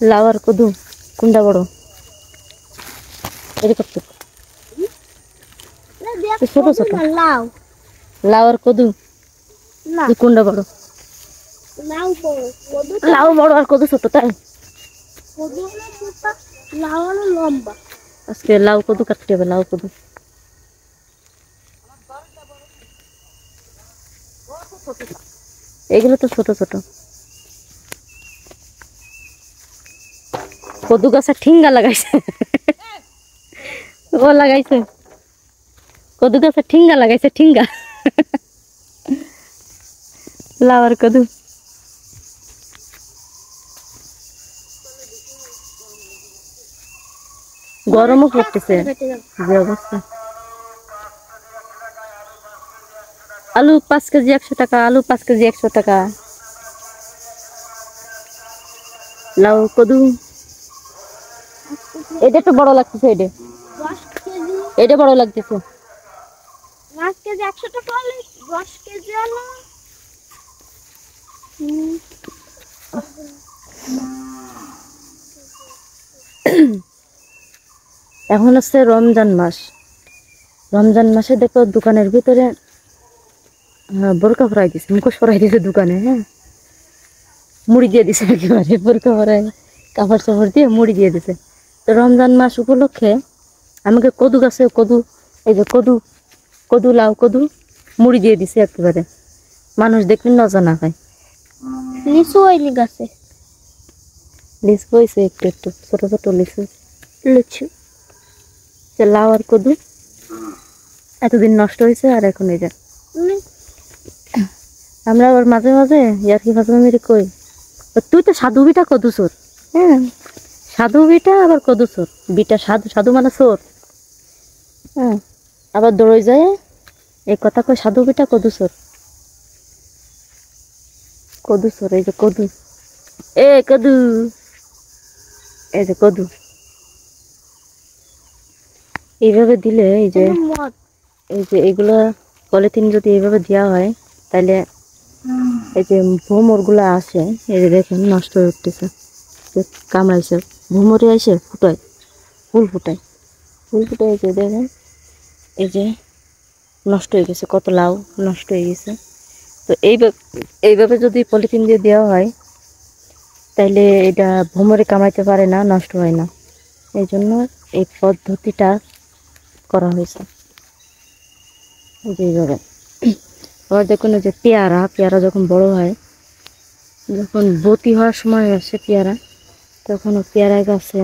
লাউ আর কদু কোনটা বড়? এটা কত? ছোট ছোট লাউ। লাউ আর কদু না, কোনটা বড়? লাউ বড়, কদু লাউ বড় আর কদু ছোট, তাই? কদু হলো ছোট, লাউ হলো লম্বা। আজকে লাউ কদু কাটতে হবে, লাউ কদু। এগুলো তো ছোট ছোট। কদু গাছের ঠিঙ্গা লাগাইছে। ও লাগাইছে কদু গাছের ঠিঙ্গা লাগাইছে, ঠিঙ্গা। লাউ আর কদু। গরমও পড়তেছে, যে অবস্থা। আলু 5 কেজি 100 টাকা, আলু 5 কেজি 100 টাকা। লাউ কদু এটা একটু বড় লাগতেছে, এটা 10 কেজি, এটা বড় লাগতেছে। 5 কেজি 100 টাকা হলে 10 কেজি হলো এখন হচ্ছে রমজান মাস। রমজান মাসে দেখো দোকানের ভিতরে বোরকা পরাই দিছে, মুখোশ পরাই দিছে দোকানে। হ্যাঁ, মুড়ি দিয়ে দিছে একেবারে, বোরকা পরাই কাপড় চাপড় দিয়ে মুড়ি দিয়ে দিছে। তো রমজান মাস উপলক্ষে আমাকে কদু গাছে কদু, এই যে কদু, কদু লাউ কদু মুড়ি দিয়ে দিছে একেবারে, মানুষ দেখলে নজর না পায়। লিচু হয়নি গাছে, লিচু হয়েছে একটু একটু, ছোট ছোট লিচু। লিচু লাউ আর কদু এতদিন নষ্ট হয়েছে, আর এখন এই যে আমরা আবার মাঝে মাঝে ইয়ার্কি ফাজলামি কই, তুই তো সাধু বিটা কদু চোর। হ্যাঁ, সাধু বিটা আবার কদু চোর, বিটা সাধু, সাধু মানে চোর। হ্যাঁ, আবার দৌড়ে যায় এই কথা কই, সাধু বিটা কদু চোর, কদু চোর। এই যে কদু, এ কদু, এই যে কদু। এইভাবে দিলে এই যে মদ, এই যে এগুলা পলিথিন যদি এইভাবে দেওয়া হয়, তাহলে এই যে ভোমর গুলা আসে, এই যে দেখেন নষ্ট হয়ে উঠতেছে, কামড়াইছে ভোমরে আসে, ফুটায় ফুল ফুটায়, ফুল ফুটায়। এই যে দেখেন এই যে নষ্ট হয়ে গেছে, কত লাউ নষ্ট হয়ে গেছে। তো এইভাবে যদি পলিথিন দিয়ে দেওয়া হয়, তাইলে এটা ভোমরে কামাইতে পারে না, নষ্ট হয় না। এই জন্য এই পদ্ধতিটা করা হয়েছে এইভাবে। আবার দেখুন যে পেয়ারা, পেয়ারা যখন বড় হয়, যখন বতি হওয়ার সময় আসে পেয়ারা, তখন পেয়ারা গাছে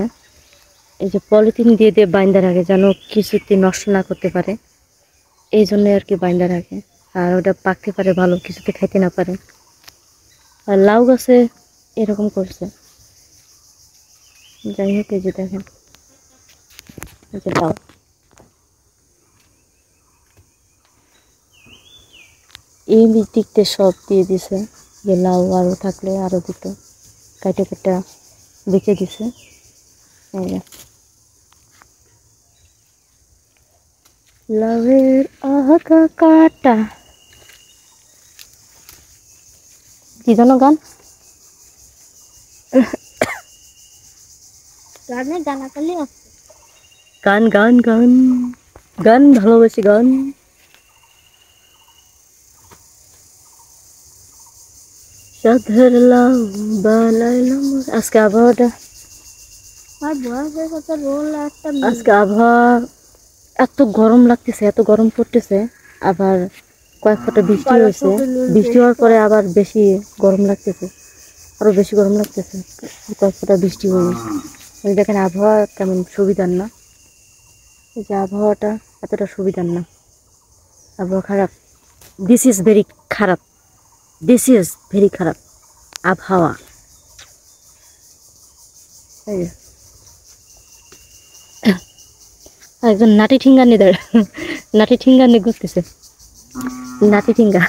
এই যে পলিথিন দিয়ে দিয়ে বাইন্দা রাখে, যেন কিছুতে নষ্ট না করতে পারে। এই জন্য আর কি বাইন্দা রাখে, আর ওটা পাকতে পারে ভালো, কিছুতে খাইতে না পারে। আর লাউ গাছে এরকম করছে। যাই হোক, এই যে দেখেন এই যে লাউ, এই দিকতে সব দিয়ে দিছে, যে লাউ আরও থাকলে আরও দিত, কাটা কাটা বেঁচে দিছে। এই যে লাউয়ের আগা কাটা, কি যেন গান, গানে গানাকালি আছে। গান গান গান গান ভালোবাসি গান। সাধের লাউ বানাইলাম। আজকে আবহাওয়াটা, আর বয়সের সাথে রোল একটা আজকে আবহাওয়া এত গরম লাগতেছে, এত গরম পড়তেছে। আবার কয়েক ফোঁটা বৃষ্টি হয়েছে, বৃষ্টি হওয়ার পরে আবার বেশি গরম লাগতেছে, আরো বেশি গরম লাগতেছে। কয়েক ফোঁটা বৃষ্টি হয়ে গেছে। ওই দেখেন আবহাওয়া তেমন সুবিধার না, এই যে আবহাওয়াটা এতটা সুবিধার না, আবহাওয়া খারাপ। দিস ইজ ভেরি খারাপ, দিস ইজ ভেরি খারাপ আবহাওয়া। এই যে একজন নাটি ঠিঙ্গা নিয়ে দাঁড়া, নাটি ঠিঙ্গা নিয়ে ঘুরতেছে, নাটি ঠিঙ্গা।